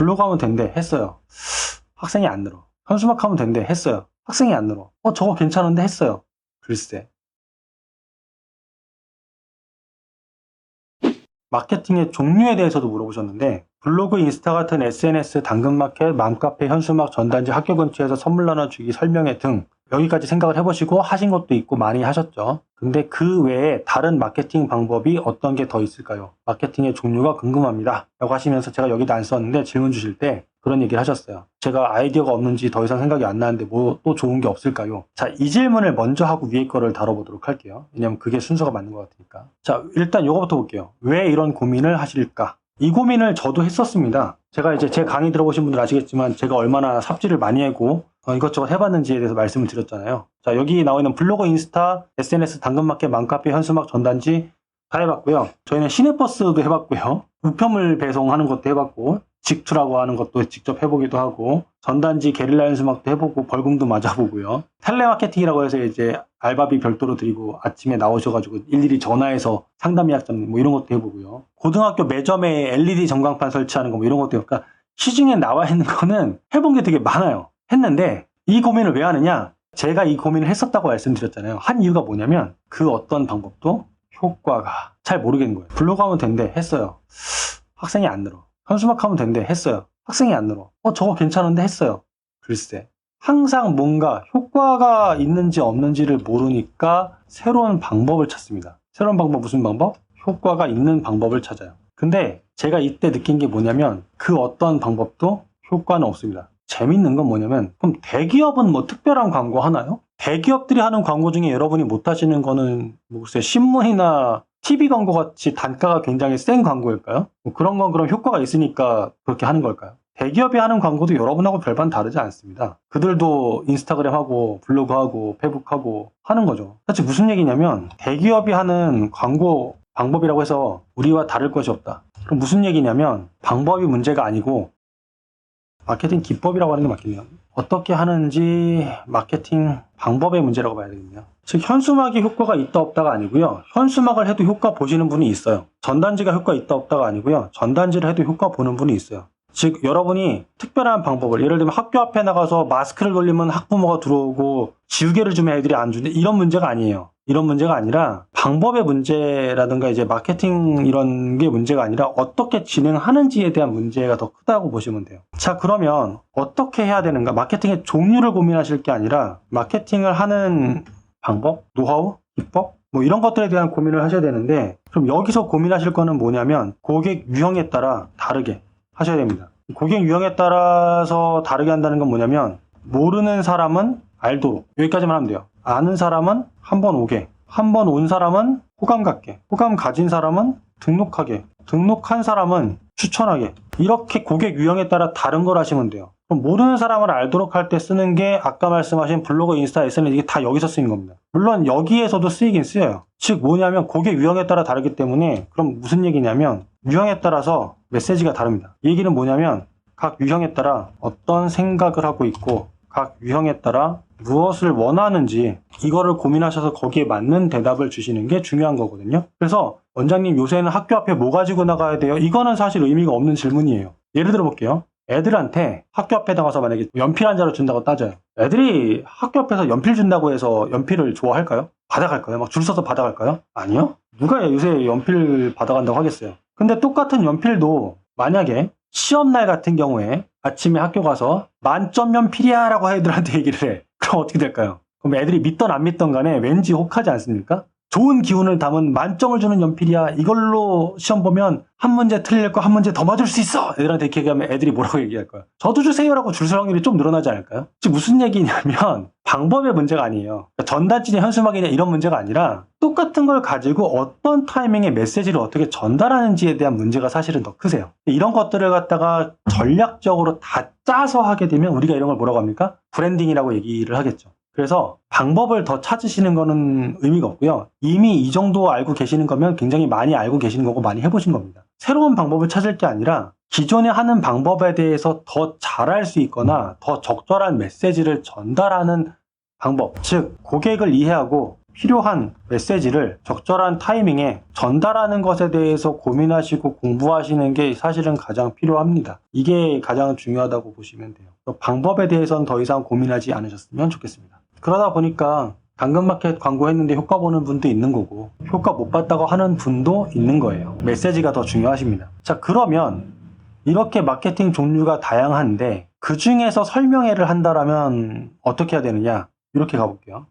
블로그 하면 된대. 했어요. 학생이 안 늘어. 현수막 하면 된대. 했어요. 학생이 안 늘어. 저거 괜찮은데 했어요. 글쎄. 마케팅의 종류에 대해서도 물어보셨는데 블로그, 인스타 같은 SNS, 당근마켓, 맘카페, 현수막, 전단지, 학교 근처에서 선물 나눠주기, 설명회 등 여기까지 생각을 해보시고 하신 것도 있고 많이 하셨죠. 근데 그 외에 다른 마케팅 방법이 어떤 게 더 있을까요? 마케팅의 종류가 궁금합니다 라고 하시면서 제가 여기다 안 썼는데 질문 주실 때 그런 얘기를 하셨어요. 제가 아이디어가 없는지 더 이상 생각이 안 나는데 뭐 또 좋은 게 없을까요? 자, 이 질문을 먼저 하고 위에 거를 다뤄보도록 할게요. 왜냐면 그게 순서가 맞는 것 같으니까. 자, 일단 요거부터 볼게요. 왜 이런 고민을 하실까? 이 고민을 저도 했었습니다. 제가 이제 제 강의 들어보신 분들 아시겠지만 제가 얼마나 삽질을 많이 하고 이것저것 해봤는지에 대해서 말씀을 드렸잖아요. 자, 여기 나와 있는 블로그, 인스타, SNS, 당근마켓, 맘카페, 현수막, 전단지 다 해봤고요. 저희는 시내버스도 해봤고요. 우편물 배송하는 것도 해봤고 직투라고 하는 것도 직접 해보기도 하고 전단지 게릴라 현수막도 해보고 벌금도 맞아보고요. 텔레마케팅이라고 해서 이제 알바비 별도로 드리고 아침에 나오셔가지고 일일이 전화해서 상담 예약 잡는 뭐 이런 것도 해보고요. 고등학교 매점에 LED 전광판 설치하는 거 뭐 이런 것도 그러니까 시중에 나와 있는 거는 해본 게 되게 많아요. 했는데 이 고민을 왜 하느냐? 제가 이 고민을 했었다고 말씀드렸잖아요. 한 이유가 뭐냐면 그 어떤 방법도 효과가 잘 모르겠는 거예요. 블로그 하면 된대. 했어요. 학생이 안 늘어. 현수막 하면 된대. 했어요. 학생이 안 늘어. 저거 괜찮은데 했어요. 글쎄. 항상 뭔가 효과가 있는지 없는지를 모르니까 새로운 방법을 찾습니다. 새로운 방법 무슨 방법? 효과가 있는 방법을 찾아요. 근데 제가 이때 느낀 게 뭐냐면 그 어떤 방법도 효과는 없습니다. 재밌는 건 뭐냐면 그럼 대기업은 뭐 특별한 광고 하나요? 대기업들이 하는 광고 중에 여러분이 못 하시는 거는 뭐 글쎄 신문이나 TV 광고 같이 단가가 굉장히 센 광고일까요? 뭐 그런 건 그럼 효과가 있으니까 그렇게 하는 걸까요? 대기업이 하는 광고도 여러분하고 별반 다르지 않습니다. 그들도 인스타그램하고 블로그하고 페북하고 하는 거죠. 사실 무슨 얘기냐면 대기업이 하는 광고 방법이라고 해서 우리와 다를 것이 없다. 그럼 무슨 얘기냐면 방법이 문제가 아니고 마케팅 기법이라고 하는 게 맞겠네요. 어떻게 하는지 마케팅 방법의 문제라고 봐야 되겠네요. 즉 현수막이 효과가 있다 없다가 아니고요. 현수막을 해도 효과 보시는 분이 있어요. 전단지가 효과 있다 없다가 아니고요. 전단지를 해도 효과 보는 분이 있어요. 즉 여러분이 특별한 방법을 예를 들면 학교 앞에 나가서 마스크를 돌리면 학부모가 들어오고 지우개를 주면 애들이 안 주는데 이런 문제가 아니에요. 이런 문제가 아니라 방법의 문제라든가 이제 마케팅 이런 게 문제가 아니라 어떻게 진행하는지에 대한 문제가 더 크다고 보시면 돼요. 자, 그러면 어떻게 해야 되는가? 마케팅의 종류를 고민하실 게 아니라 마케팅을 하는 방법, 노하우, 기법 뭐 이런 것들에 대한 고민을 하셔야 되는데 그럼 여기서 고민하실 거는 뭐냐면 고객 유형에 따라 다르게 하셔야 됩니다. 고객 유형에 따라서 다르게 한다는 건 뭐냐면 모르는 사람은 알도록 여기까지만 하면 돼요. 아는 사람은 한번 오게, 한번 온 사람은 호감 갖게, 호감 가진 사람은 등록하게, 등록한 사람은 추천하게 이렇게 고객 유형에 따라 다른 걸 하시면 돼요. 그럼 모르는 사람을 알도록 할 때 쓰는 게 아까 말씀하신 블로그, 인스타, SNS 이게 다 여기서 쓰인 겁니다. 물론 여기에서도 쓰이긴 쓰여요. 즉 뭐냐면 고객 유형에 따라 다르기 때문에 그럼 무슨 얘기냐면 유형에 따라서 메시지가 다릅니다. 이 얘기는 뭐냐면 각 유형에 따라 어떤 생각을 하고 있고 각 유형에 따라 무엇을 원하는지 이거를 고민하셔서 거기에 맞는 대답을 주시는 게 중요한 거거든요. 그래서 원장님 요새는 학교 앞에 뭐 가지고 나가야 돼요? 이거는 사실 의미가 없는 질문이에요. 예를 들어 볼게요. 애들한테 학교 앞에 나가서 만약에 연필 한 자루 준다고 따져요. 애들이 학교 앞에서 연필 준다고 해서 연필을 좋아할까요? 받아갈까요? 막 줄 서서 받아갈까요? 아니요. 누가 요새 연필 받아간다고 하겠어요. 근데 똑같은 연필도 만약에 시험날 같은 경우에 아침에 학교 가서 만점 연필이야 라고 애들한테 얘기를 해. 그럼 어떻게 될까요? 그럼 애들이 믿던 안 믿던 간에 왠지 혹하지 않습니까? 좋은 기운을 담은 만점을 주는 연필이야. 이걸로 시험 보면 한 문제 틀릴 거 한 문제 더 맞을 수 있어. 애들한테 이렇게 얘기하면 애들이 뭐라고 얘기할 거야? 저도 주세요라고 줄 설 확률이 좀 늘어나지 않을까요? 즉 무슨 얘기냐면 방법의 문제가 아니에요. 그러니까 전단지냐 현수막이냐 이런 문제가 아니라 똑같은 걸 가지고 어떤 타이밍에 메시지를 어떻게 전달하는지에 대한 문제가 사실은 더 크세요. 이런 것들을 갖다가 전략적으로 다 짜서 하게 되면 우리가 이런 걸 뭐라고 합니까? 브랜딩이라고 얘기를 하겠죠. 그래서 방법을 더 찾으시는 거는 의미가 없고요. 이미 이 정도 알고 계시는 거면 굉장히 많이 알고 계시는 거고 많이 해보신 겁니다. 새로운 방법을 찾을 게 아니라 기존에 하는 방법에 대해서 더 잘할 수 있거나 더 적절한 메시지를 전달하는 방법, 즉 고객을 이해하고 필요한 메시지를 적절한 타이밍에 전달하는 것에 대해서 고민하시고 공부하시는 게 사실은 가장 필요합니다. 이게 가장 중요하다고 보시면 돼요. 방법에 대해서는 더 이상 고민하지 않으셨으면 좋겠습니다. 그러다 보니까 당근마켓 광고했는데 효과 보는 분도 있는 거고 효과 못 봤다고 하는 분도 있는 거예요. 메시지가 더 중요하십니다. 자, 그러면 이렇게 마케팅 종류가 다양한데 그 중에서 설명회를 한다라면 어떻게 해야 되느냐? 이렇게 가볼게요.